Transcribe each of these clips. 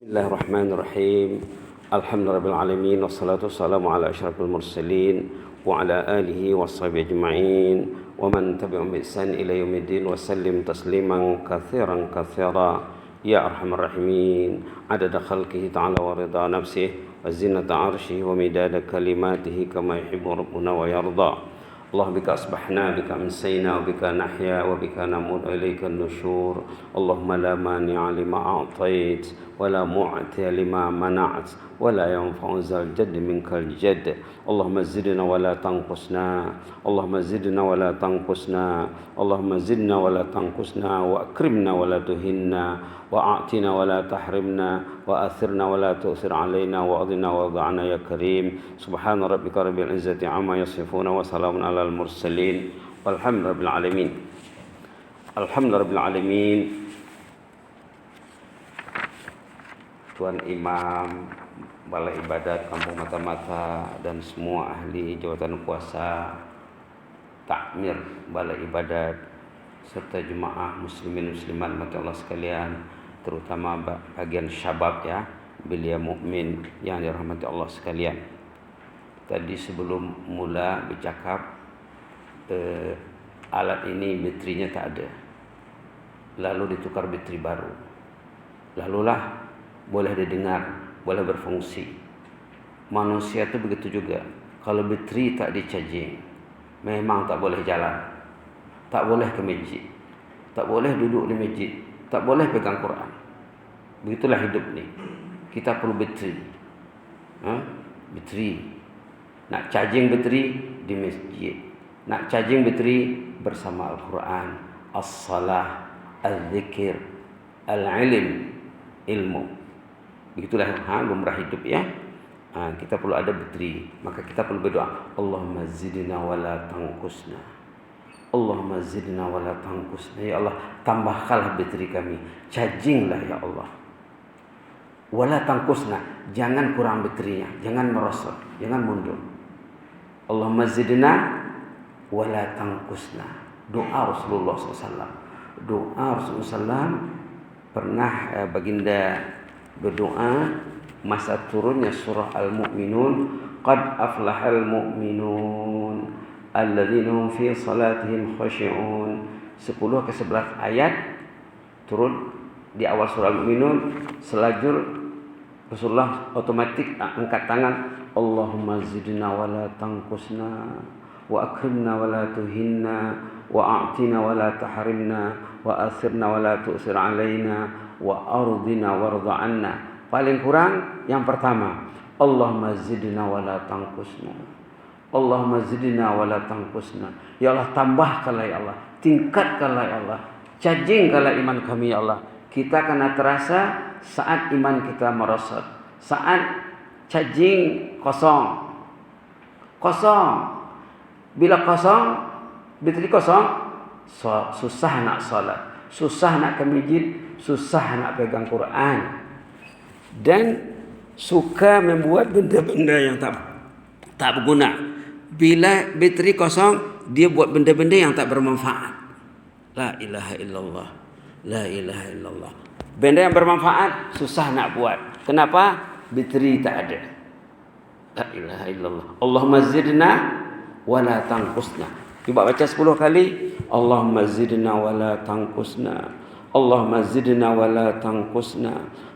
Bismillahirrahmanirrahim. Alhamdulillahirabbil alamin wassalatu wassalamu ala asyrafil mursalin wa ala alihi washabihi ajma'in wa man tabi'ahum bi ihsan ila yaumiddin wa sallim tasliman katsiran katsira ya arhamar rahimin adada khalqihi ta'ala wa rida nafsihi wa zinata 'arsyihi wa midada kalimatihi kama yuhibbu rabbuna wa yarda. Allah bika asbahna bika amsayna wa bika nahya wa bika namut wa ilaika nusyur. Allahumma la mani'a lima a'tait wa la mu'tiya lima mana'at wa la yanfa'u zal jadd minkal jadd. Allahumma zidna wa la tanqusna. Allahumma zidna wa la tanqusna. Allahumma zidna wa la tanqusna wa akrimna wa la tuhinna wa a'tina wa la tahrimna wa athirna wa la tu'thir alaina wa adina wa dha'na ya karim. Subhana rabbika rabbil izzati amma yasifuna wa salamun alal mursalin walhamdulillahil alamin. Alhamdulillahil alamin. Tuan Imam Balai Ibadat Kampung Mata-Mata dan semua ahli jawatan kuasa takmir Balai Ibadat serta jemaah muslimin muslimat mati Allah sekalian, terutama bagian syabab ya, belia mukmin yang dirahmati Allah sekalian. Tadi sebelum mula bercakap alat ini baterinya tak ada, lalu ditukar bateri baru, lalulah boleh didengar, boleh berfungsi. Manusia itu begitu juga, kalau bateri tak di-charging memang tak boleh jalan, tak boleh ke masjid, tak boleh duduk di masjid, tak boleh pegang Quran. Begitulah hidup ni. Kita perlu bateri. Bateri. Nak charging bateri di masjid, nak charging bateri bersama Al-Quran, as-salah, al-zikir, al-ilm, ilmu. Begitulah lumrah hidup ya. Kita perlu ada bateri. Maka kita perlu berdoa, Allahumma zidna wa la tanqusna. Allahumma zidna wa la tanqusna. Ya Allah, tambahkanlah bateri kami, charginglah ya Allah. Wa la tanqusna, jangan kurang baterinya, jangan merosot, jangan mundur. Allahumma zidna wa la tanqusna. Doa Rasulullah SAW. Doa Rasulullah SAW pernah baginda berdoa masa turunnya surah Al-Mu'minun, qad aflahal mu'minun alladzina hum fi salatihim khashi'un. 10 ke 11 ayat turun di awal surah Al-Mu'minun. Selajur Rasulullah otomatik angkat tangan, Allahumma zidna wa la tanqusna wa akrimna wa la tuhinna wa a'tina wa la tahrimna wa athirna wa la tu'sir alaina wa ardina warda anna. Paling kurang yang pertama, Allahumma zidna wa la tanqusna. Allahumma zidna wa la tanqusna. Ya Allah, tambahkanlah ya Allah, tingkatkanlah ya Allah, chargingkanlah iman kami ya Allah. Kita kena terasa saat iman kita merosot, saat charging kosong. Bila kosong, bateri kosong, susah nak salat, susah nak ke masjid, susah nak pegang Quran, dan suka membuat benda-benda yang tak berguna. Bila bateri kosong, dia buat benda-benda yang tak bermanfaat. La ilaha illallah, la ilaha illallah. Benda yang bermanfaat susah nak buat. Kenapa? Bateri tak ada. La ilaha illallah. Allahumma zidna wa la tanqusna. Cuba baca 10 kali. Allahumma zidna wa la tanqusna. Allahumma zidna wa la tanqusna.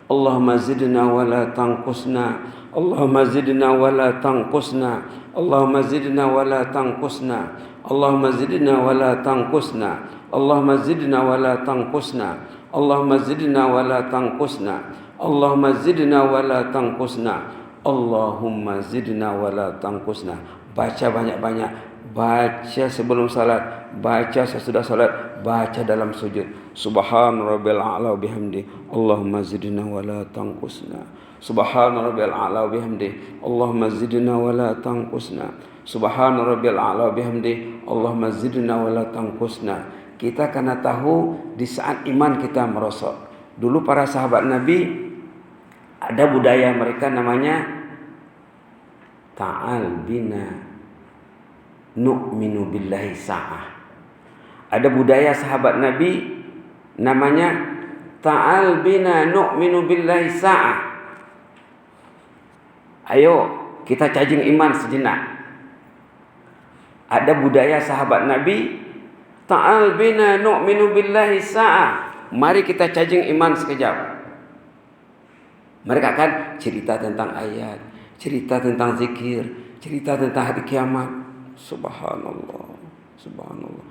Allahumma zidna wa la tanqusna. Allahumma zidna wa la tanqusna. Allahumma zidna wa la tanqusna. Allahumma zidna wa la tanqusna. Allahumma zidna wa la tanqusna. Allahumma zidna wa la tanqusna. Allahumma zidna wa la tanqusna. Allahumma zidna wa la tanqusna. Baca banyak-banyak. Baca sebelum salat, baca sesudah salat, baca dalam sujud. Subhan rabbil a'la wa bihamdi. Allahumma zidna wa la tanqusna. Subhan rabbil a'la wa bihamdi. Allahumma zidna wa la tanqusna. Subhan rabbil a'la wa bihamdi. Allahumma zidna wa la tanqusna. Kita kena tahu di saat iman kita merosot. Dulu para sahabat Nabi ada budaya mereka namanya ta'al bina nu'minu billahi sa'ah. Ada budaya sahabat Nabi namanya ta'al bina nu'minu billahi sa'ah. Ayo kita cajing iman sejenak. Ada budaya sahabat Nabi, ta'al bina nu'minu billahi sa'ah. Mari kita cajing iman sekejap. Mereka akan cerita tentang ayat, cerita tentang zikir, cerita tentang hari kiamat. Subhanallah, subhanallah.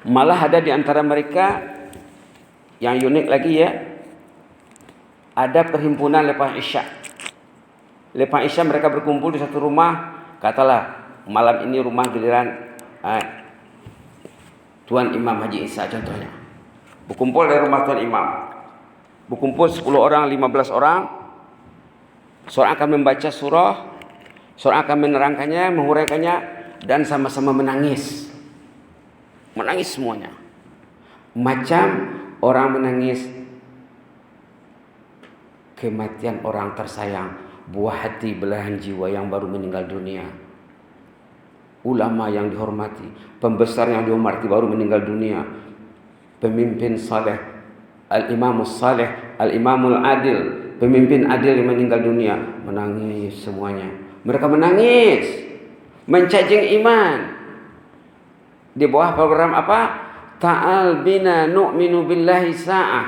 Malah ada di antara mereka yang unik lagi ya, ada perhimpunan lepas Isya. Lepas Isya mereka berkumpul di satu rumah. Katalah malam ini rumah giliran Tuan Imam Haji Isa contohnya. Berkumpul dari rumah Tuan Imam. Berkumpul 10 orang, 15 orang. Seorang akan membaca surah, seorang akan menerangkannya, menguraikannya, dan sama-sama menangis. Menangis semuanya. Macam orang menangis kematian orang tersayang, buah hati belahan jiwa yang baru meninggal dunia. Ulama yang dihormati, pembesar yang dihormati baru meninggal dunia. Pemimpin saleh, al-imamul saleh, al-imamul adil, pemimpin adil yang meninggal dunia. Menangis semuanya. Mereka menangis, mencajing iman. Di bawah program apa? Ta'al bina nu'minu billahi sa'ah.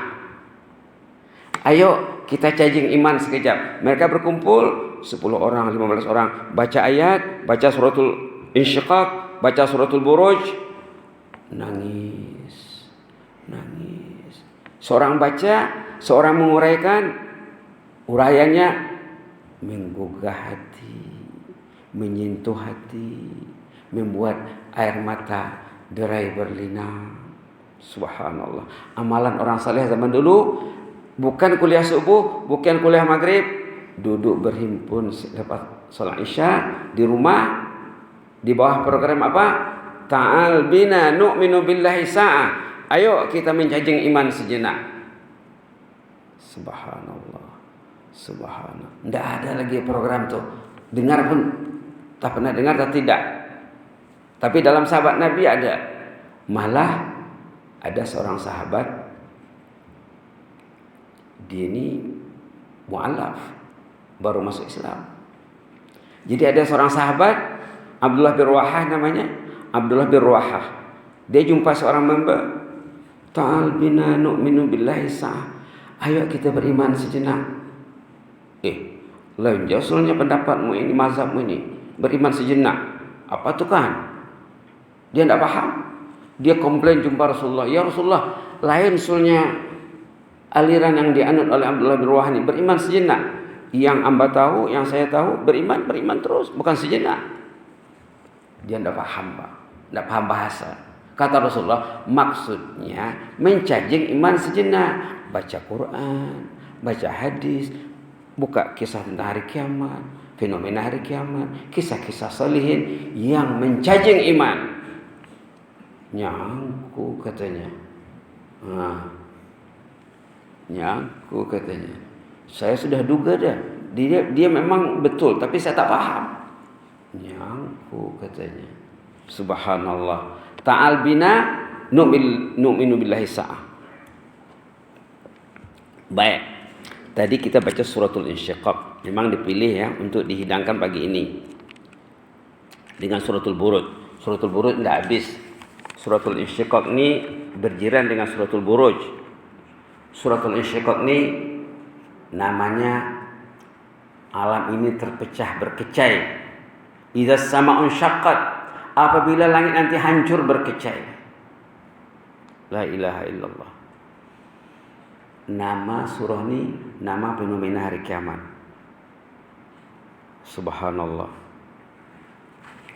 Ayo kita cajing iman sekejap. Mereka berkumpul 10 orang, 15 orang, baca ayat, baca suratul Insyiqaq, baca suratul Buruj, nangis, nangis. Seorang baca, seorang menguraikan, uraiannya menggugah hati, menyentuh hati, membuat air mata derai berlinang. Subhanallah. Amalan orang saleh zaman dulu, bukan kuliah subuh, bukan kuliah maghrib, duduk berhimpun selepas salat Isya di rumah. Di bawah program apa? Ta'al bina nu'minu billahi sa'ah. Ayo kita mencajing iman sejenak. Subhanallah, subhanallah. Tidak ada lagi program tuh. Dengar pun tak pernah dengar atau tidak. Tapi dalam sahabat Nabi ada. Malah ada seorang sahabat, dia ini mu'alaf, baru masuk Islam. Jadi ada seorang sahabat, Abdullah bin Ruwahah namanya, Abdullah bin Ruwahah. Dia jumpa seorang member, ta'al bina nu'minu billahi sa'ah. Ayo kita beriman sejenak. Lain jasulnya pendapatmu ini, mazhabmu ini, beriman sejenak. Apa tuh kan? Dia tidak paham. Dia komplain jumpa Rasulullah. Ya Rasulullah, lain usulnya aliran yang dianut oleh Abdullah bin Ruwahah ini, beriman sejenak. Yang hamba tahu, yang saya tahu, beriman terus, bukan sejenak. Dia tidak paham, Pak. Tidak paham bahasa. Kata Rasulullah, maksudnya mencajing iman sejenak. Baca Quran, baca hadis, buka kisah tentang hari kiamat, fenomena hari kiamat, kisah-kisah salihin yang mencajing iman. Nyangku katanya. Nyangku katanya. Saya sudah duga dah. Dia memang betul, tapi saya tak paham. Nyangku katanya. Subhanallah. Ta'al bina nu'minu billahi sa'ah. Baik. Tadi kita baca suratul Insyiqaq. Memang dipilih ya untuk dihidangkan pagi ini. Dengan suratul Buruj. Suratul Buruj tidak habis. Suratul Insyiqaq ini berjiran dengan suratul Buruj. Suratul Insyiqaq ini namanya alam ini terpecah berkecai. Idza sama'un syaqqat, apabila langit nanti hancur berkecai. La ilaha illallah. Nama surah ini nama fenomena hari kiamat. Subhanallah.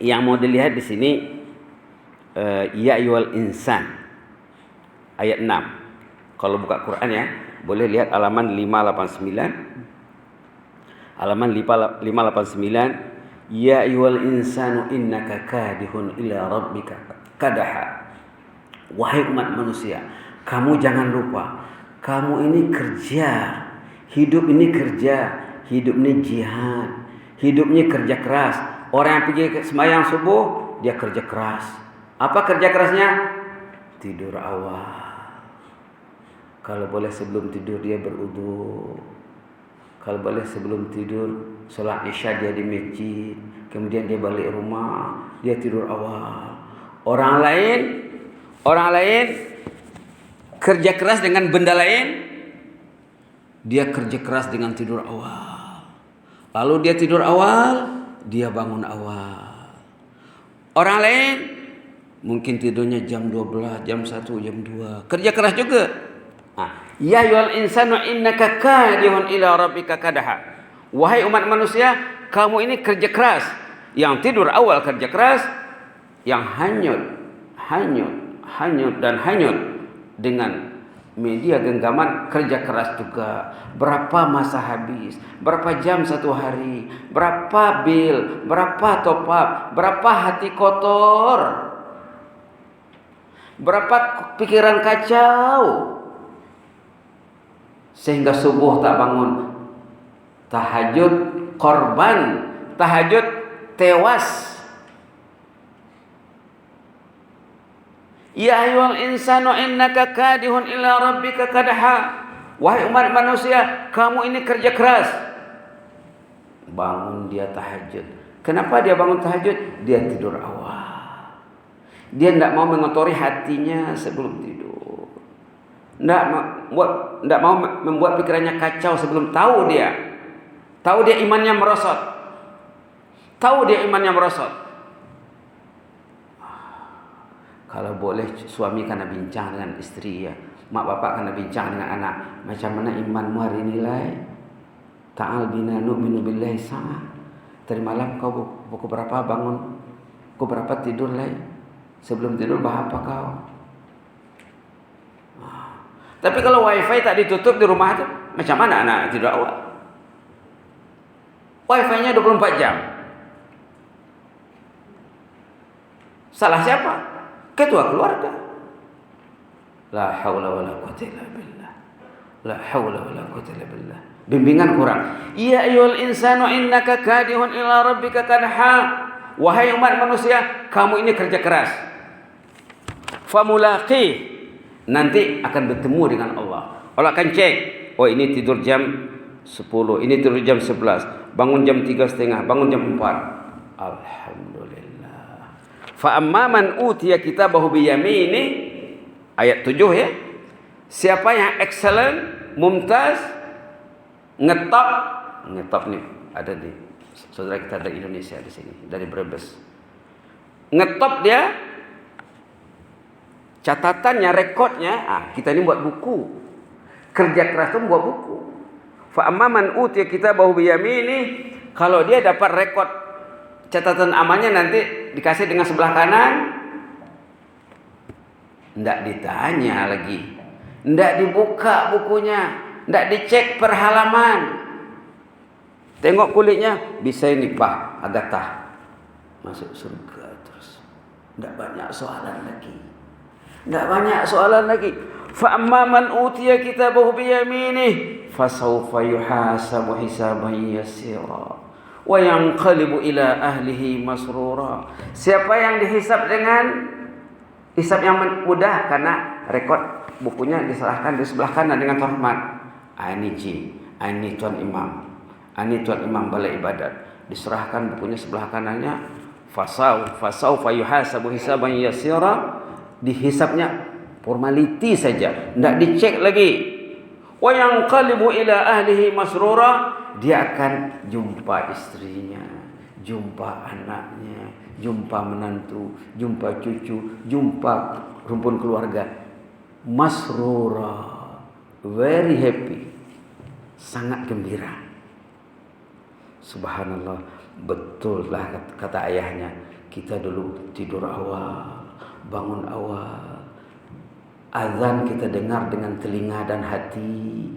Yang mau dilihat di sini ya ayyuhal insan ayat 6. Kalau buka Quran ya, boleh lihat halaman 589. Halaman 589. Ya ayyuhal insanu innaka kadihun ila rabbika kadaha. Wahai umat manusia, kamu jangan lupa, kamu ini kerja. Hidup ini kerja, hidup ini jihad, hidupnya kerja keras. Orang yang pergi sembahyang subuh, dia kerja keras. Apa kerja kerasnya? Tidur awal. Kalau boleh sebelum tidur dia berwudu. Kalau boleh sebelum tidur solat Isya dia di masjid. Kemudian dia balik rumah, dia tidur awal. Orang lain kerja keras dengan benda lain, dia kerja keras dengan tidur awal. Lalu dia tidur awal, dia bangun awal. Orang lain mungkin tidurnya jam 12, jam 1, jam 2. Kerja keras juga. Ya ayyuhal insanu innaka kadihun ila rabbika kadaha. Wahai umat manusia, kamu ini kerja keras. Yang tidur awal kerja keras, yang hanyut dengan media genggaman kerja keras juga. Berapa masa habis, berapa jam satu hari, berapa bil, berapa top up, berapa hati kotor, berapa pikiran kacau, sehingga subuh tak bangun. Tahajud korban, tahajud tewas. Ya ayyuhal insanu innaka kadihun ila rabbika kadaha. Wahai umat manusia, kamu ini kerja keras. Bangun dia tahajud. Kenapa dia bangun tahajud? Dia tidur awal. Dia tidak mau mengotori hatinya sebelum tidur. Tidak mau membuat pikirannya kacau sebelum tahu dia imannya merosot. Kalau boleh suami kena bincang dengan istri ya. Mak bapak kena bincang dengan anak. Macam mana imanmu hari ini lai? Ta'al bina nu'minu billahi sa'a. Tadi malam kau pukul berapa bangun? Pukul berapa tidur lai? Sebelum tidur apa kau? Tapi kalau wifi tak ditutup di rumah itu, macam mana anak tidur awal? Wifi-nya 24 jam. Salah siapa? Ketua keluarga. La haula wala quwwata illa billah. La haula wala quwwata illa billah. Bimbingan kurang. Ya ayyuhal insanu innaka kadihun ila rabbika kadha. Wahai umat manusia, kamu ini kerja keras. Famulaqih, nanti akan bertemu dengan Allah. Allah akan cek. Oh, ini tidur jam 10, ini tidur jam 11, bangun jam 3:30, bangun jam 4. Alhamdulillah. Fa amma man utiya kitabahu bi yamini, ayat 7 ya. Siapa yang excellent, mumtaz, ngetop nih ada di saudara kita dari Indonesia di sini, dari Brebes. Ngetop dia catatannya, rekodnya, kita ini buat buku. Kerja keras itu buat buku. Fa amma man utiya kitabahu bi yamini, kalau dia dapat rekod catatan amalnya nanti dikasih dengan sebelah kanan, enggak ditanya lagi, enggak dibuka bukunya, enggak dicek per halaman. Tengok kulitnya, bisa ini Pak Agatha, masuk surga terus. Enggak banyak soalan lagi. Fa amma man utiya kitabahu bi yaminih fasawfa yuhasabu hisaban yasira wa yanqalibu ila ahlihi masrura. Siapa yang dihisab dengan hisab yang mudah, karena rekod bukunya diserahkan di sebelah kanan dengan hormat. Ini tuan imam balai ibadat, diserahkan bukunya sebelah kanannya. Fasawfa yuhasabu hisaban yasira, dihisabnya formality saja, tidak dicek lagi. Wa yanqalibu ila ahlihi masrura, dia akan jumpa istrinya, jumpa anaknya, jumpa menantu, jumpa cucu, jumpa rumpun keluarga. Masrura, very happy, sangat gembira. Subhanallah, betullah kata ayahnya, kita dulu tidur awal, bangun awal. Azan kita dengar dengan telinga dan hati.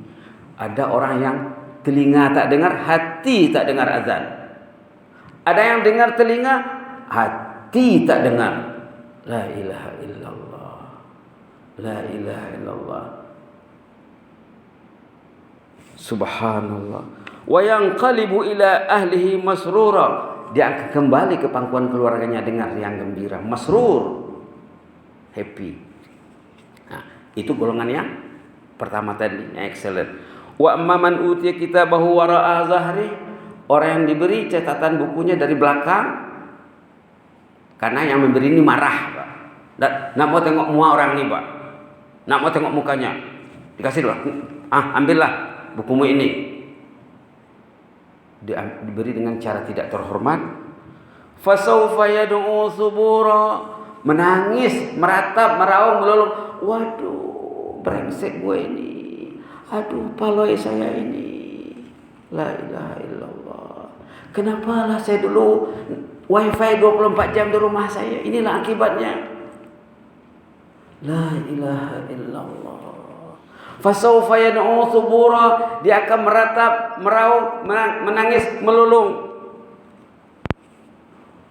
Ada orang yang telinga tak dengar, hati tak dengar azan. Ada yang dengar telinga, hati tak dengar. La ilaha illallah. La ilaha illallah. Subhanallah. Wa yanqalibu ila ahlihi masrura, dia akan kembali ke pangkuan keluarganya dengan riang gembira. Masrur, happy. Itu golongan yang pertama tadi yang excellent. Wa amman utiya kitabahu wara'a zahri, orang yang diberi catatan bukunya dari belakang, karena yang memberi ini marah, Pak. Nak mau tengok muka orang ini, Pak. Nak mau tengok mukanya. Dikasih dulu. Ambillah bukumu ini. Diberi dengan cara tidak terhormat. Fasawfa yad'u subura, menangis, meratap, meraung, melolong. Waduh, brengsek gue ini. Aduh, paloi saya ini. La ilaha illallah. Kenapa lah saya dulu wifi 24 jam di rumah saya. Inilah akibatnya. La ilaha illallah. Fasawfa yad'u subura, dia akan meratap, meraung, menangis, melulung.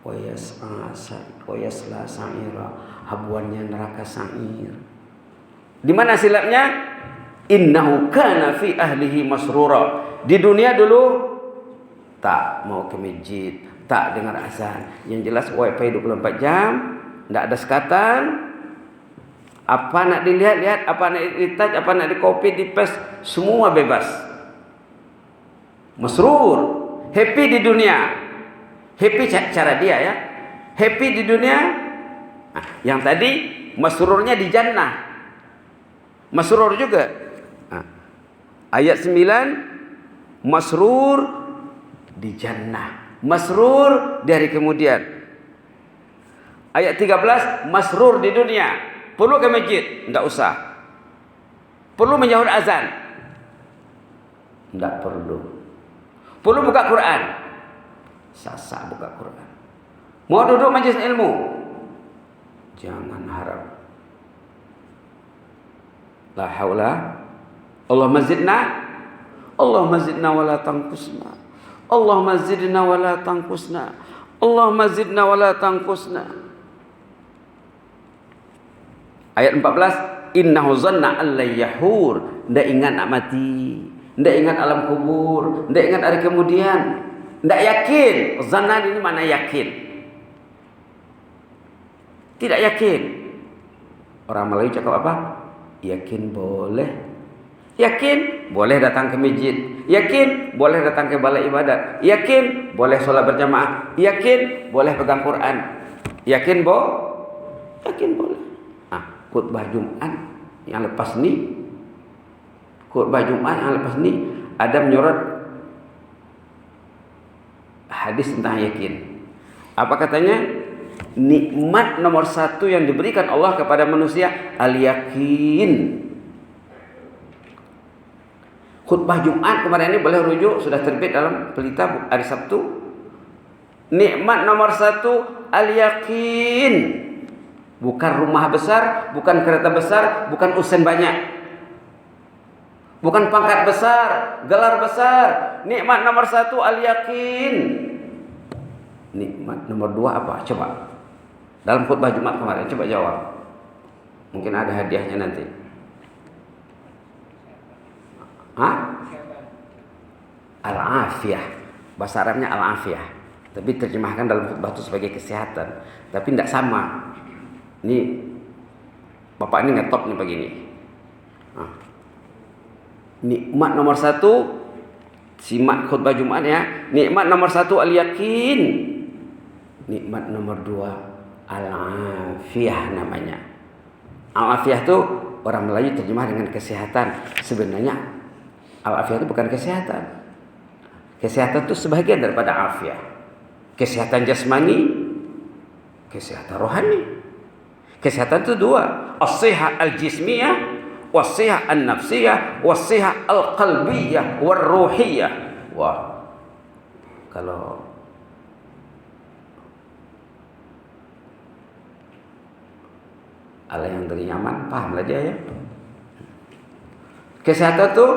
Wa yasla sa'ira, habuannya neraka sa'ir. Di mana silapnya? Innahu kana fi ahlihi masrura. Di dunia dulu tak mau ke masjid, tak dengar azan. Yang jelas wifi 24 jam, tidak ada sekatan. Apa nak dilihat-lihat, apa nak ditouch, apa nak dikopi, dipaste, semua bebas. Masrur, happy di dunia. Happy cara dia ya. Happy di dunia. Yang tadi masrurnya di jannah. Masrur juga. Ayat 9, masrur di jannah. Masrur dari kemudian. Ayat 13, masrur di dunia. Perlu ke masjid? Tidak usah. Perlu menyahut azan? Tidak perlu. Perlu buka Quran? Sasa buka Quran. Mau duduk majelis ilmu? Jangan harap. La haula. Allahumma zidna wala tanqusna. Allahumma zidna wala tanqusna. Allahumma zidna wala tanqusna. Ayat 14, innahu zanna an la yahur, ndak ingat nak mati, ndak ingat alam kubur, ndak ingat hari kemudian, ndak yakin. Zanna ini mana yakin? Tidak yakin. Orang Melayu cakap apa? Yakin boleh. Yakin boleh datang ke masjid. Yakin boleh datang ke balai ibadat. Yakin boleh sholat berjamaah. Yakin boleh pegang Quran. Yakin yakin boleh. Khutbah Jumat yang lepas ni, ada menyorot hadis tentang yakin. Apa katanya? Nikmat nomor 1 yang diberikan Allah kepada manusia al-yakin. Khutbah Jumat kemarin ini boleh rujuk, sudah terbit dalam pelita hari Sabtu. Nikmat nomor 1 al-yakin. Bukan rumah besar, bukan kereta besar, bukan usen banyak. Bukan pangkat besar, gelar besar. Nikmat nomor 1 al-yakin. Nikmat nomor 2 apa? Coba. Dalam khutbah Jumat kemarin, coba jawab. Mungkin ada hadiahnya nanti. Al-afiyah. Bahasa Arabnya al-afiyah. Tapi terjemahkan dalam khutbah itu sebagai kesehatan. Tapi tidak sama. Ini bapak ini ngetop nih pagi ini. Nikmat nomor 1, simak khutbah Jumat ya. Nikmat nomor 1 al-yakin. Nikmat nomor 2 al-afiyah namanya. Al-afiyah itu orang Melayu terjemah dengan kesehatan. Sebenarnya al-afiyah itu bukan kesehatan. Kesehatan itu sebagian daripada afiyah. Kesehatan jasmani, kesehatan rohani. Kesehatan itu 2, as-sihah al-jismiyah, was-sihah an-nafsiyah, was-sihah al-qalbiyah, war-ruhiyah. Wah, kalau ala yang dari nyaman, pahamlah dia ya. Kesehatan itu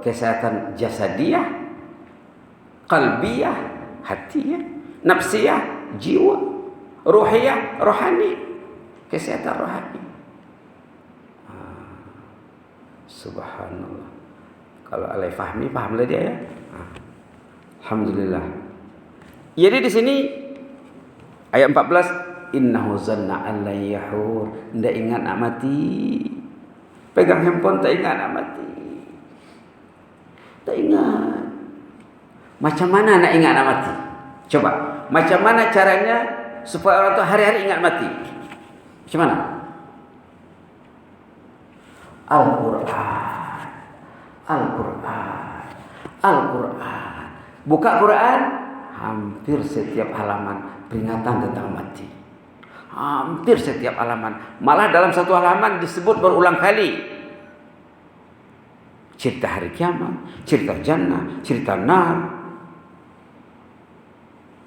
kesehatan jasadiyah, qalbiyah, hati ya, nafsiyah, jiwa, ruhiyah, rohani. Kesehatan rohani. Subhanallah. Kalau alai fahmi, pahamlah dia ya. Alhamdulillah. Jadi di sini ayat 14, innahu zanna an la yahur, ndak ingat nak mati. Pegang handphone tak ingat nak mati. Tak ingat. Macam mana nak ingat nak mati? Coba. Macam mana caranya supaya orang tu hari-hari ingat mati? Macam mana? Al-Quran. Al-Quran. Al-Quran. Buka Quran, hampir setiap halaman peringatan tentang mati. Hampir setiap halaman. Malah dalam satu halaman disebut berulang kali. Cerita hari kiamat, cerita jannah, cerita nar.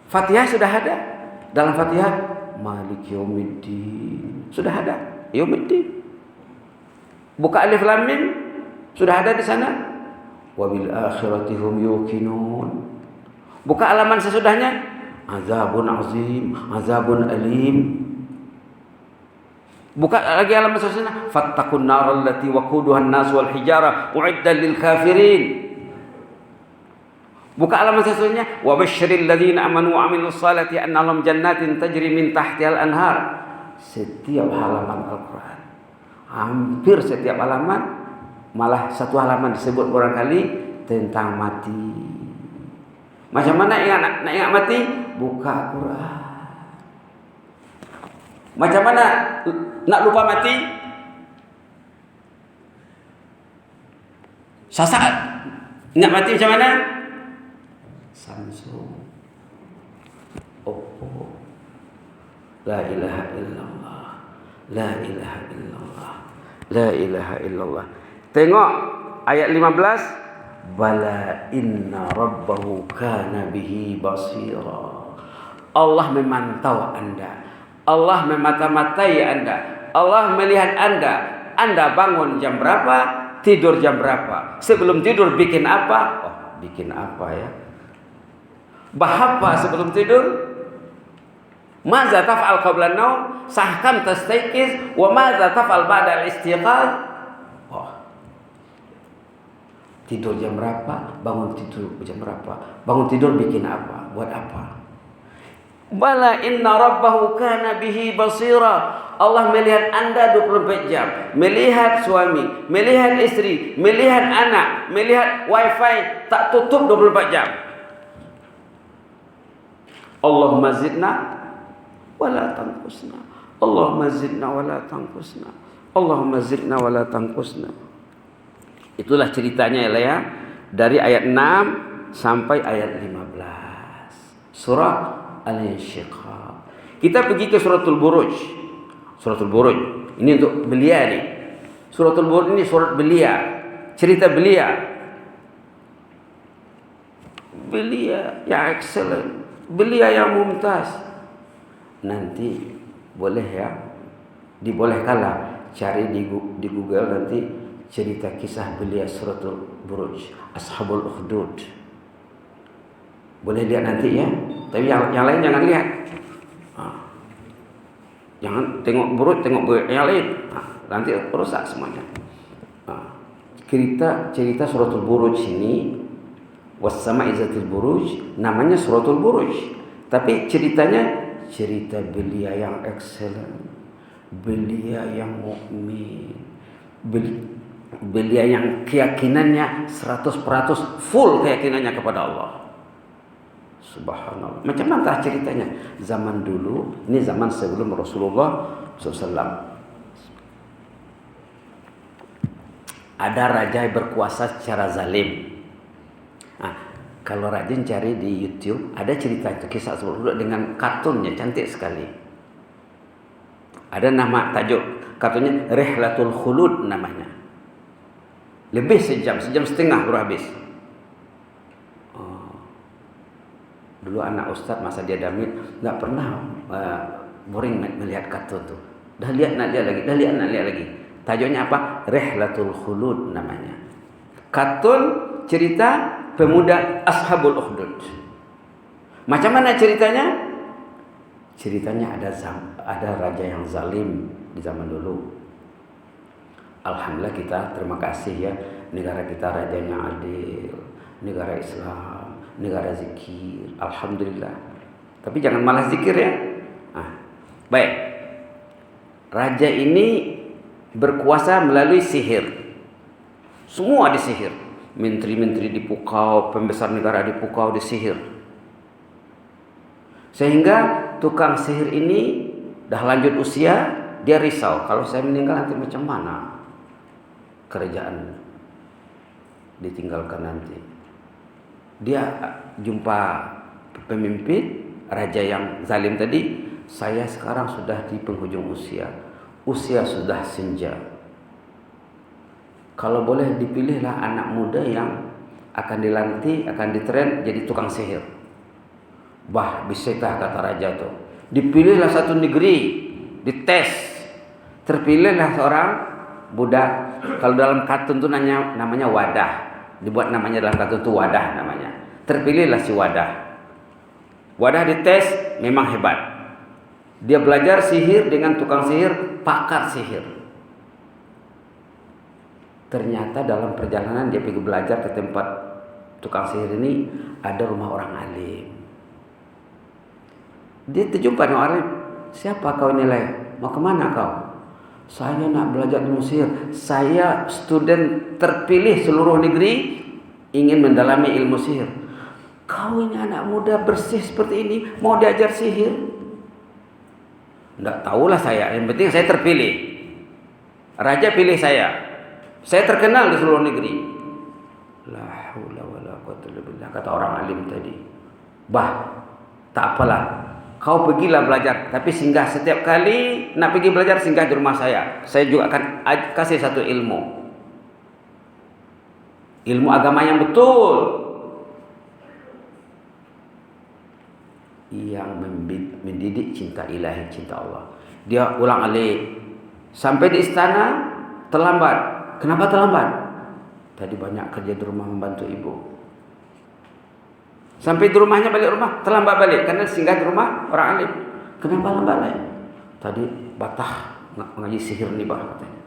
Fatihah sudah ada. Dalam Fatihah, Malik Yaumiddin. Sudah ada. Yaumiddin. Buka Alif Lam Mim. Sudah ada di sana. Wa bil akhirati hum yuqinun. Buka halaman sesudahnya. Azabun azim, azabun alim. Buka lagi halaman sesudahnya. Fattaqun nar allati waquduha an-nas wal hijara u'iddat lil kafirin. Buka halaman sesudahnya. Wa basyiril ladzina amanu wa 'amilus salati anna lahum jannatin tajri min tahtiha al-anhar. Setiap halaman Al-Quran, hampir setiap halaman, malah satu halaman disebut barangkali tentang mati. Macam mana nak ingat mati? Buka Quran. Macam mana nak lupa mati? Sasaat ingat mati macam mana? Samsung, Oppo. La ilaha illallah. La ilaha illallah. La ilaha illallah. Tengok ayat 15. Bala inna rabbahu kana bihi basira. Allah memantau anda. Allah memata-matai anda. Allah melihat anda. Anda bangun jam berapa? Tidur jam berapa? Sebelum tidur bikin apa? Oh, bikin apa ya? Bahapa sebelum tidur? Maza taf'al qabla an-naum? Sahkam tastayqiz? Wa maza taf'al ba'da al-istiqaz? Tidur jam berapa? Bangun tidur jam berapa? Bangun tidur bikin apa? Buat apa? Bala inna rabbahu kana bihi basira. Allah melihat anda 24 jam. Melihat suami, melihat istri, melihat anak, melihat wifi tak tutup 24 jam. Allahumma zidna wala tanqusna. Allahumma zidna wala tanqusna. Allahumma zidna wala tanqusna. Itulah ceritanya ya, dari ayat 6 sampai ayat 15. Surah Al-Insyiqaq. Kita pergi ke Suratul Buruj. Suratul Buruj. Ini untuk belia nih. Suratul Buruj ini surat belia. Cerita belia. Belia yang excellent. Belia yang mumtaz. Nanti boleh ya, dibolehkanlah cari di Google nanti cerita kisah belia Suratul Buruj, Ashabul Ukhdud. Boleh lihat nanti ya. Tapi yang lain jangan lihat. Jangan tengok Buruj, tengok yang lain. Nanti rusak semuanya. Cerita Suratul Buruj ini, Was-sama'i zatil buruj, namanya Suratul Buruj. Tapi ceritanya cerita belia yang excellent, belia yang mukmin, belia yang keyakinannya 100% full keyakinannya kepada Allah. Subhanallah. Macam mana ceritanya? Zaman dulu, ini zaman sebelum Rasulullah SAW. Ada raja yang berkuasa secara zalim. Kalau rajin cari di YouTube, ada cerita kisah sebelum dengan kartunnya cantik sekali. Ada nama tajuk kartunnya Rihlatul Khulud namanya. Lebih sejam setengah baru habis. Dulu anak ustaz masa dia damit nggak pernah boring melihat kartun tuh. Dah lihat nak lihat lagi. Tajuknya apa? Rihlatul Khulud namanya. Kartun cerita pemuda Ashabul Ukhdud. Macam mana ceritanya? Ceritanya ada raja yang zalim di zaman dulu. Alhamdulillah kita terima kasih ya, negara kita rajanya adil, negara Islam, negara zikir. Alhamdulillah. Tapi jangan malas zikir ya. Baik. Raja ini berkuasa melalui sihir. Semua disihir. Menteri-menteri dipukau, pembesar negara dipukau, disihir. Sehingga tukang sihir ini dah lanjut usia, dia risau, kalau saya meninggal nanti macam mana kerajaan ditinggalkan nanti. Dia jumpa pemimpin raja yang zalim tadi, saya sekarang sudah di penghujung usia sudah senja. Kalau boleh dipilihlah anak muda yang akan dilantik, akan ditren jadi tukang sihir. Bah, bisitah kata raja itu. Dipilihlah satu negeri, dites. Terpilihlah seorang budak. Kalau dalam kartun itu namanya Wadah. Dibuat namanya dalam kartun itu Wadah namanya. Terpilihlah si Wadah. Wadah dites, memang hebat. Dia belajar sihir dengan tukang sihir, pakar sihir. Ternyata dalam perjalanan dia pergi belajar ke tempat tukang sihir ini, ada rumah orang alim. Dia terjumpa dengan orang alim. Siapa kau ini, Lai? Mau kemana kau? Saya nak belajar ilmu sihir. Saya student terpilih seluruh negeri, ingin mendalami ilmu sihir. Kau ini anak muda bersih seperti ini, mau diajar sihir? Tidak tahulah saya. Yang penting saya terpilih. Raja pilih saya. Saya terkenal di seluruh negeri. La haula wala quwwata illa billah, kata orang alim tadi. Bah, tak apalah. Kau pergilah belajar, tapi singgah setiap kali nak pergi belajar, singgah di rumah saya. Saya juga akan kasih satu ilmu. Ilmu agama yang betul. Yang mendidik cinta ilahi, cinta Allah. Dia ulang alik. Sampai di istana terlambat. Kenapa terlambat? Tadi banyak kerja di rumah membantu ibu. Sampai di rumahnya, balik rumah terlambat balik karena singgah di rumah orang alim. Kenapa lambat lagi? Tadi batah mengaji sihir nih bah katanya.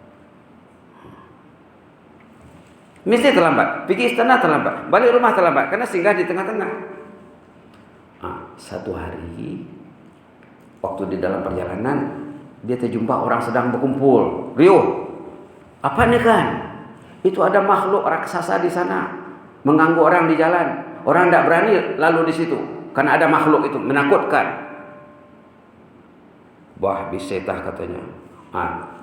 Mesti terlambat. Pergi istana terlambat, balik rumah terlambat karena singgah di tengah-tengah. Satu hari waktu di dalam perjalanan dia terjumpa orang sedang berkumpul. Riuh. Apa ini kan? Itu ada makhluk raksasa di sana mengganggu orang di jalan. Orang tidak berani lalu di situ karena ada makhluk itu menakutkan. Wah, bisetah katanya.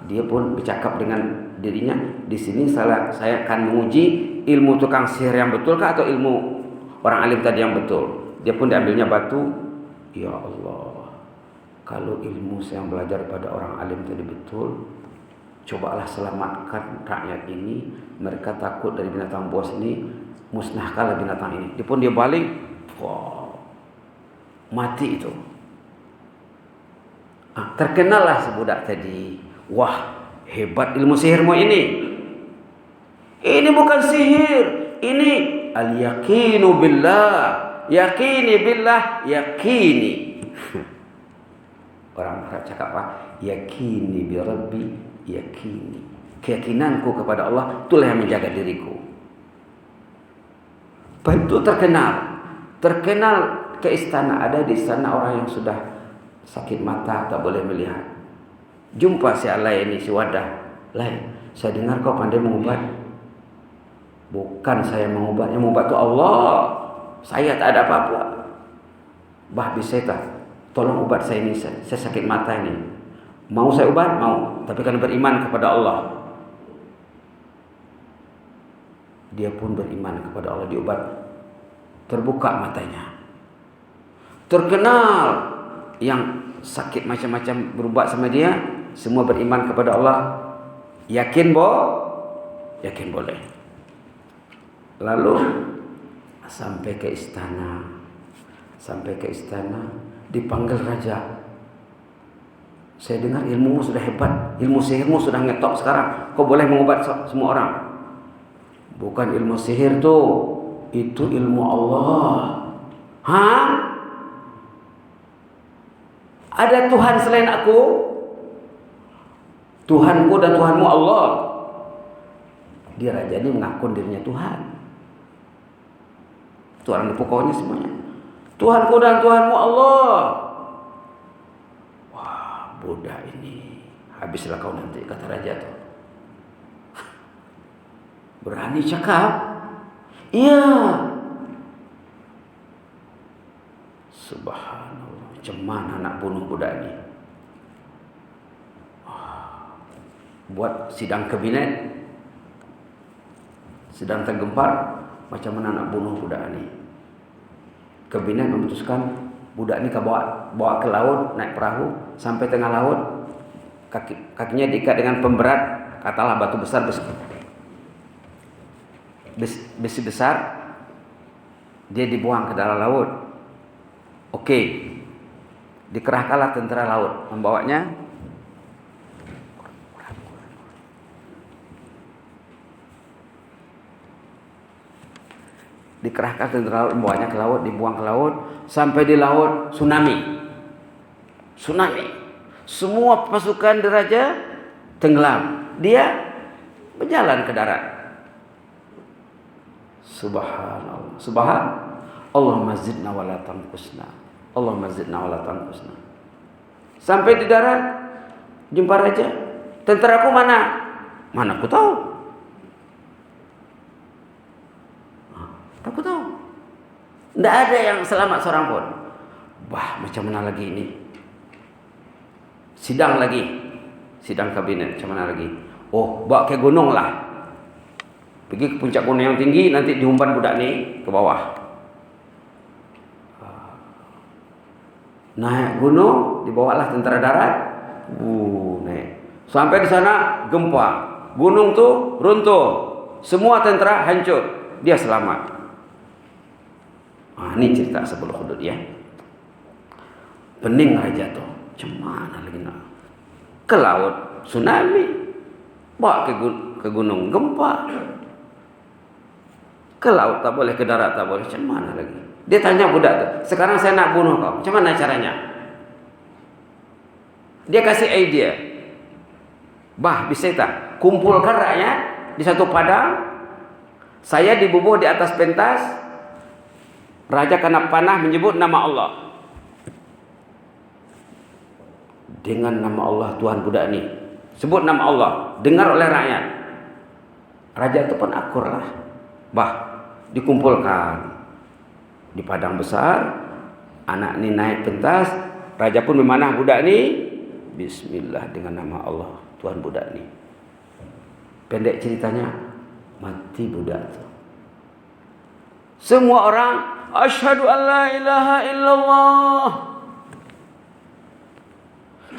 Dia pun bercakap dengan dirinya, di sini saya akan menguji ilmu tukang sihir yang betulkah atau ilmu orang alim tadi yang betul. Dia pun diambilnya batu. Ya Allah, kalau ilmu saya yang belajar pada orang alim tadi betul, cobalah selamatkan rakyat ini. Mereka takut dari binatang buas ini, musnahkanlah binatang ini. Dia pun dia balik, mati itu. Terkenallah sebudak tadi. Wah, hebat ilmu sihirmu ini. Ini bukan sihir, ini al-yaqinu billah. Yakini billah, yakini. Orang Arab cakap apa? Yakini bi rabbi, yakini. Keyakinanku kepada Allah, itulah yang menjaga diriku. Betul terkenal ke istana. Ada di istana orang yang sudah sakit mata, tak boleh melihat. Jumpa si Alai ini, si Wadah. Lai, saya dengar kau pandai mengubat. Bukan saya mengubat, yang mengubat itu Allah. Saya tak ada apa-apa. Bah, bisa tak? Tolong ubat saya ini, saya sakit mata ini. Mau saya ubat? Mau. Tapi kan beriman kepada Allah. Dia pun beriman kepada Allah, diubat. Terbuka matanya. Terkenal yang sakit macam-macam berubat sama dia, semua beriman kepada Allah. Yakin yakin boleh. Lalu sampai ke istana, dipanggil raja. Saya dengar ilmumu sudah hebat, ilmu sihirmu sudah ngetop sekarang. Kau boleh mengobat semua orang. Bukan ilmu sihir tuh, itu ilmu Allah. Ada Tuhan selain aku? Tuhanku dan Tuhanmu Allah. Dia raja ini mengaku dirinya Tuhan. Itu orang dipukaunya semuanya. Tuhanku dan Tuhanmu Allah. Wah, budak ini habislah kau nanti, kata raja itu. Berani cakap. Iya. Subhanallah. Macam mana nak bunuh budak ni? Buat sidang kabinet, sedang tergempar, macam mana nak bunuh budak ni. Kabinet memutuskan budak ni bawa ke laut, naik perahu sampai tengah laut, kakinya diikat dengan pemberat, katalah batu besar besi besar, dia dibuang ke dalam laut. Okey, dikerahkanlah tentara laut membawanya. Dikerahkan tentara laut, membawanya ke laut, dibuang ke laut, sampai di laut tsunami. Semua pasukan diraja tenggelam. Dia berjalan ke darat. Subhanallah. Allahumma zidna wa la tanqusna. Allahumma zidna wa la tanqusna. Sampai di darat, jumpa raja. Tentaraku mana? Mana aku tahu. Aku tahu. Tidak ada yang selamat seorang pun. Wah, macam mana lagi ini? Sidang kabinet, macam mana lagi? Oh, bawa ke gunung lah. Pergi ke puncak gunung yang tinggi, nanti diumpan budak ni ke bawah. Naik gunung, dibawalah tentara darat. Naik. Sampai di sana gempa. Gunung tu runtuh. Semua tentara hancur. Dia selamat. Ini cerita sebelum hudud ya. Pening raja tu. Macam mana lagi nak? Ke laut tsunami. Bawa ke gunung gempa. Ke laut tak boleh, ke darat tak boleh. Macam mana lagi? Dia tanya budak tu, sekarang saya nak bunuh kau, macam mana caranya? Dia kasih idea. Bisa tak? Kumpulkan rakyat di satu padang. Saya dibubuh di atas pentas. Raja kena panah menyebut nama Allah. Dengan nama Allah Tuhan budak ni. Sebut nama Allah. Dengar oleh rakyat. Raja itu pun akur lah. Dikumpulkan. Di padang besar. Anak ni naik pentas. Raja pun memanah budak ni. Bismillah dengan nama Allah Tuhan budak ni. Pendek ceritanya. Mati budak tu. Semua orang. Asyhadu an la ilaha illallah.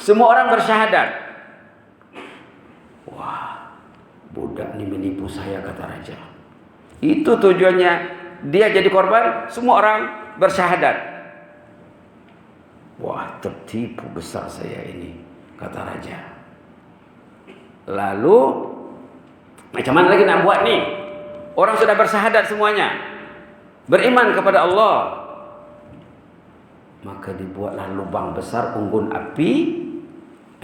Semua orang bersyahadat. Wah, budak ni menipu saya, kata raja. Itu tujuannya. Dia jadi korban, semua orang bersyahadat. Wah, tertipu besar saya ini, kata raja. Lalu, macam mana lagi nak buat ni? Orang sudah bersyahadat semuanya. Beriman kepada Allah. Maka dibuatlah lubang besar unggun api.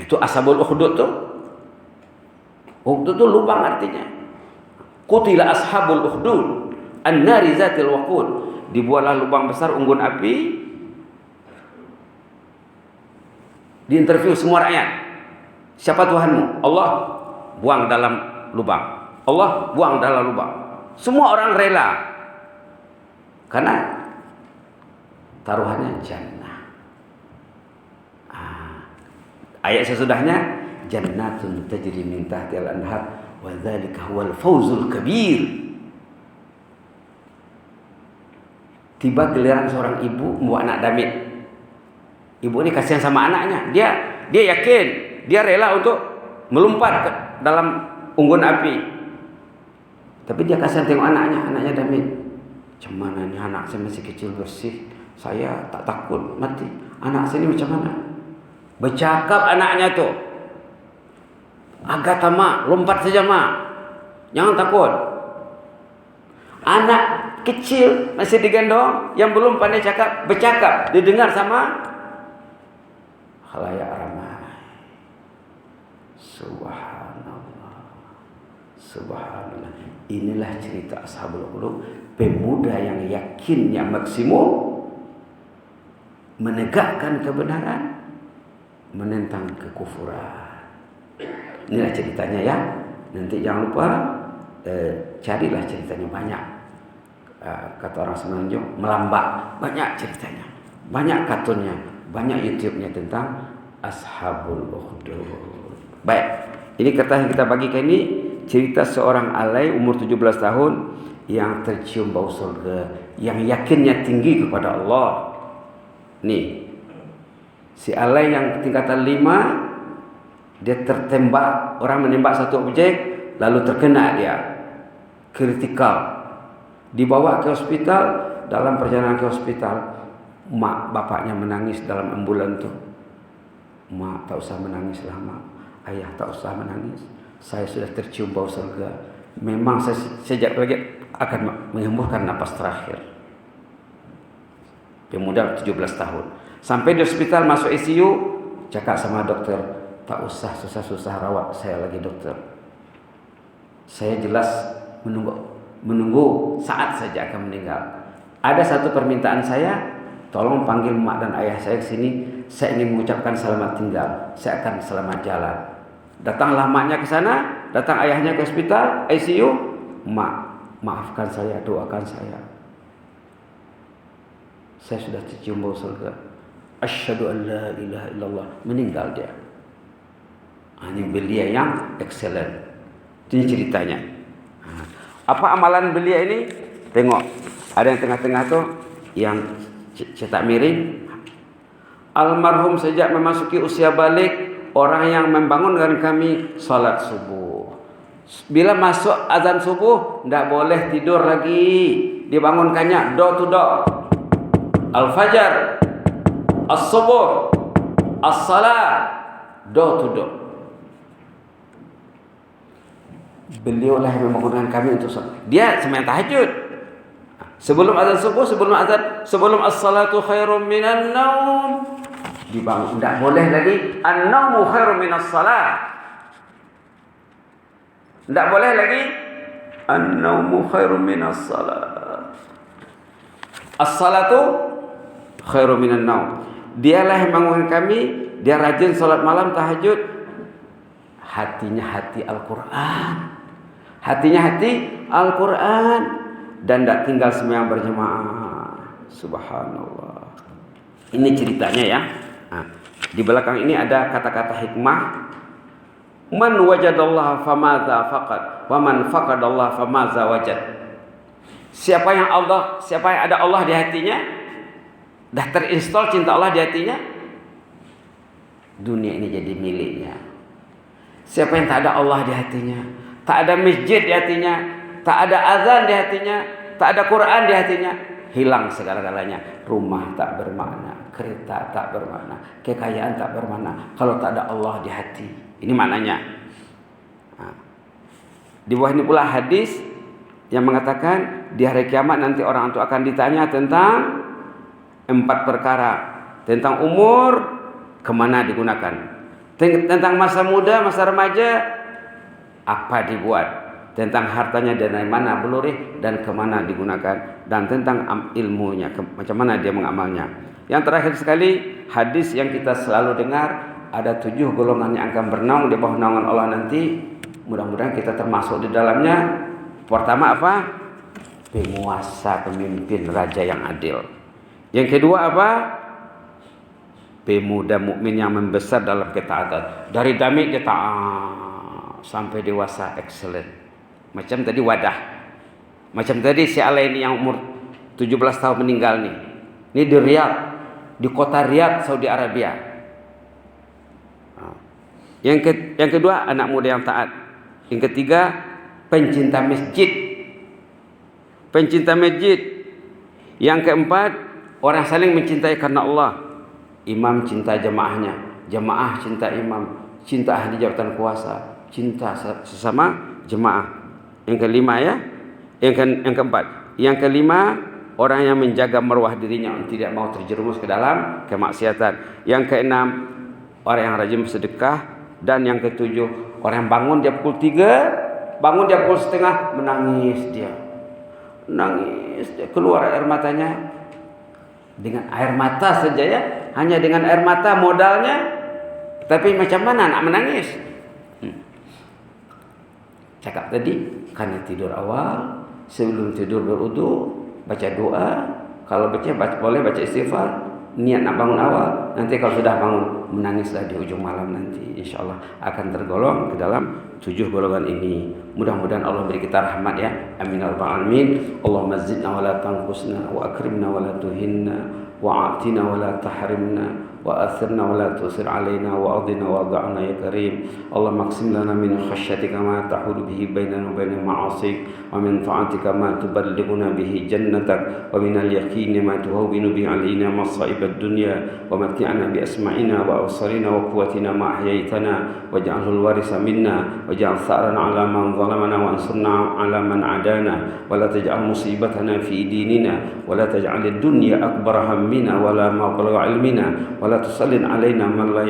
Itu ashabul ukhdud tu. Ukhdud tu lubang artinya. Qutila ashabul ukhdud an-nari zatil waqud. Dibuatlah lubang besar unggun api. Diinterview semua rakyat. Siapa Tuhanmu? Allah. Buang dalam lubang. Allah buang dalam lubang. Semua orang rela. Karena taruhannya jannah. Ayat sesudahnya, jannatun tajri min tahtiha al-anhar wa dzalika huwal fawzul kabir. Tiba giliran seorang ibu membawa anak damit. Ibu ini kasihan sama anaknya. Dia yakin, dia rela untuk melompat ke dalam unggun api. Tapi dia kasihan tengok anaknya damit. Macam mana ni, anak saya masih kecil bersih, saya tak takut mati. Anak saya ni macam mana? Bercakap anaknya tu, Agatha mak, lompat saja mak, jangan takut. Anak kecil masih digendong, yang belum pandai cakap, bercakap, didengar sama khalayak ramai. Subhanallah. Inilah cerita Ashabul Ukhdud. Pemuda yang yakin, yang maksimum, menegakkan kebenaran, menentang kekufuran. Inilah ceritanya ya. Nanti jangan lupa carilah ceritanya banyak. Kata orang Semenanjung, melambak, banyak ceritanya, banyak kartunnya, banyak YouTube-nya tentang Ashabul Ukhdud. Baik, ini kata yang kita bagikan ini cerita seorang alai umur 17 tahun yang tercium bau surga, yang yakinnya tinggi kepada Allah. Nih, si alai yang tingkatan 5, dia tertembak, orang menembak satu objek, lalu terkena dia, kritikal. Dibawa ke hospital, dalam perjalanan ke hospital, mak bapaknya menangis dalam ambulan tuh. Mak, tak usah menangis lah mak. Ayah, tak usah menangis. Saya sudah tercium bau surga. Memang saya sejak lagi akan menghembuskan napas terakhir. Pemuda 17 tahun. Sampai di hospital, masuk ICU, cakap sama dokter, tak usah susah-susah rawat saya lagi dokter. Saya jelas menunggu saat saja akan meninggal. Ada satu permintaan saya, tolong panggil mak dan ayah saya ke sini. Saya ingin mengucapkan selamat tinggal. Saya akan selamat jalan. Datanglah maknya ke sana, datang ayahnya ke hospital, ICU. Mak, maafkan saya, doakan saya. Saya sudah tercium bau surga. Asyhadu an la ilaha illallah. Meninggal dia. Ini belia yang excellent. Ini ceritanya. Apa amalan belia ini? Tengok, ada yang tengah-tengah tuh yang cetak miring. Almarhum sejak memasuki usia balik, orang yang membangunkan kami salat subuh. Bila masuk azan subuh, tidak boleh tidur lagi. Dibangunkannya door to door. Al-Fajar, As-Subuh, As-Salah, door to door. Beliau lah yang membangunkan kami untuk salat. Dia sembahyang tahajud. Sebelum azan subuh, sebelum as-salatu khairum minan naum. Dibangun. Tidak boleh lagi an-naumu khairum minas salat. Tidak boleh lagi an-naumu khairum minas salat. As-salatu khairum minan naum. Dialah yang membangunkan kami. Dia rajin salat malam tahajud. Hatinya hati Al-Quran. Hatinya hati Al-Quran. Dan tidak tinggal sembahyang berjemaah. Subhanallah. Ini ceritanya ya. Nah, di belakang ini ada kata-kata hikmah. Man wajadallaha famadza faqad, wa man faqadallaha famadza wajad. Siapa yang ada Allah di hatinya, dah terinstall cinta Allah di hatinya, dunia ini jadi miliknya. Siapa yang tak ada Allah di hatinya, tak ada masjid di hatinya, tak ada azan di hatinya, tak ada Quran di hatinya, hilang segala-galanya. Rumah tak bermakna, kereta tak bermakna, kekayaan tak bermakna kalau tak ada Allah di hati. Ini maknanya. Nah, di bawah ini pula hadis yang mengatakan di hari kiamat nanti orang itu akan ditanya tentang 4 perkara. Tentang umur, kemana digunakan. Tentang masa muda, masa remaja, apa dibuat. Tentang hartanya dari mana belurih dan kemana digunakan. Dan tentang ilmunya, macam mana dia mengamalnya. Yang terakhir sekali, hadis yang kita selalu dengar, ada 7 golongan yang akan bernaung di bawah naungan Allah nanti. Mudah-mudahan kita termasuk di dalamnya. Pertama apa? Penguasa, pemimpin, raja yang adil. Yang kedua apa? Pemuda mukmin yang membesar dalam ketaatan. Dari damik dia taat sampai dewasa excellent. Macam tadi wadah. Macam tadi si Ala ini yang umur 17 tahun meninggal nih. Ini di Riyadh, di kota Riyadh, Saudi Arabia. Yang kedua anak muda yang taat. Yang ketiga pencinta masjid. Pencinta masjid. Yang keempat orang saling mencintai karena Allah. Imam cinta jemaahnya, jemaah cinta imam, cinta ahli jabatan kuasa, cinta sesama jemaah. Yang kelima ya, yang keempat, yang kelima orang yang menjaga marwah dirinya untuk tidak mau terjerumus ke dalam kemaksiatan. Yang keenam orang yang rajin bersedekah. Dan yang ketujuh orang yang bangun dia pukul 3, bangun dia pukul setengah, menangis dia, keluar air matanya. Dengan air mata saja ya, hanya dengan air mata modalnya. Tapi macam mana nak menangis? cakap tadi, karena tidur awal, sebelum tidur berwudu, baca doa, kalau boleh baca istighfar, niat nak bangun awal, nanti kalau sudah bangun menangislah di ujung malam nanti, insyaallah akan tergolong ke dalam 7 golongan ini. Mudah-mudahan Allah beri kita rahmat ya. Amin ya rabbal alamin. Allahumma zidna wa la tanqusna wa akrimna wa la tuhinna wa atina wa la tahrimna وآثرنا ولا تؤثر علينا وأرضنا وأضعنا يا كريم. اللهم اقسم لنا من خشيتك ما تحول به بيننا وبين معاصيك ومن طاعتك ما تبلغنا به جنتك ومن اليقين ما تهون به علينا مصائب الدنيا ومتعنا بأسماعنا وأبصارنا وقوتنا ما أحييتنا واجعله الوارث منا واجعل ثأرنا على من ظلمنا وانصرنا على من عادانا ولا تجعل مصيبتنا في ديننا ولا تجعل الدنيا أكبر همنا ولا مبلغ علمنا ولا تسلط علينا من لا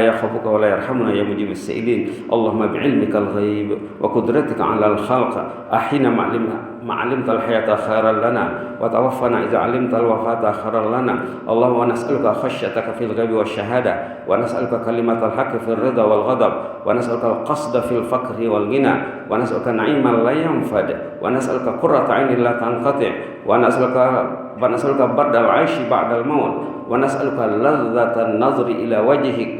يخافك ولا يرحمنا يا مجيب السائلين. اللهم بعلمك الغيب وقدرتك على الخلق أحينا ما علمت الحياة خيرا لنا وتوفنا إذا علمت الوفاة خيرا لنا. اللهم ونسألك خشيتك في الغيب والشهادة ونسألك كلمة الحق في الرضا والغضب ونسألك القصد في الفقر والغنى ونسألك نعيما لا ينفد ونسألك قرة عين لا تنقطع ونسألك برد العيش بعد الموت ونسألك لذة النظر إلى وجهك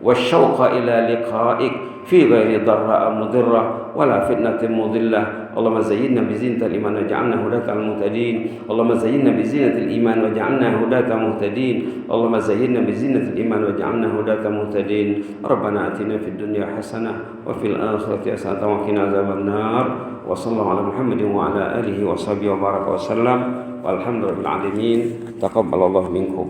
والشوق إلى لقائك في غير ضراء مضرة ولا فتنة مضلة. اللهم زينا بزينة الإيمان وجعلنا هداة المهتدين. اللهم زينا بزينة الإيمان وجعلنا هداة مهتدين. اللهم زينا بزينة الإيمان وجعلنا هداة مهتدين. ربنا آتنا في الدنيا حسنة وفي الآخرة حسنة وقنا عذاب النار. وصلى الله على محمد وعلى آله وصحبه وبارك وسلم والحمد لله العالمين. تقبل الله منكم.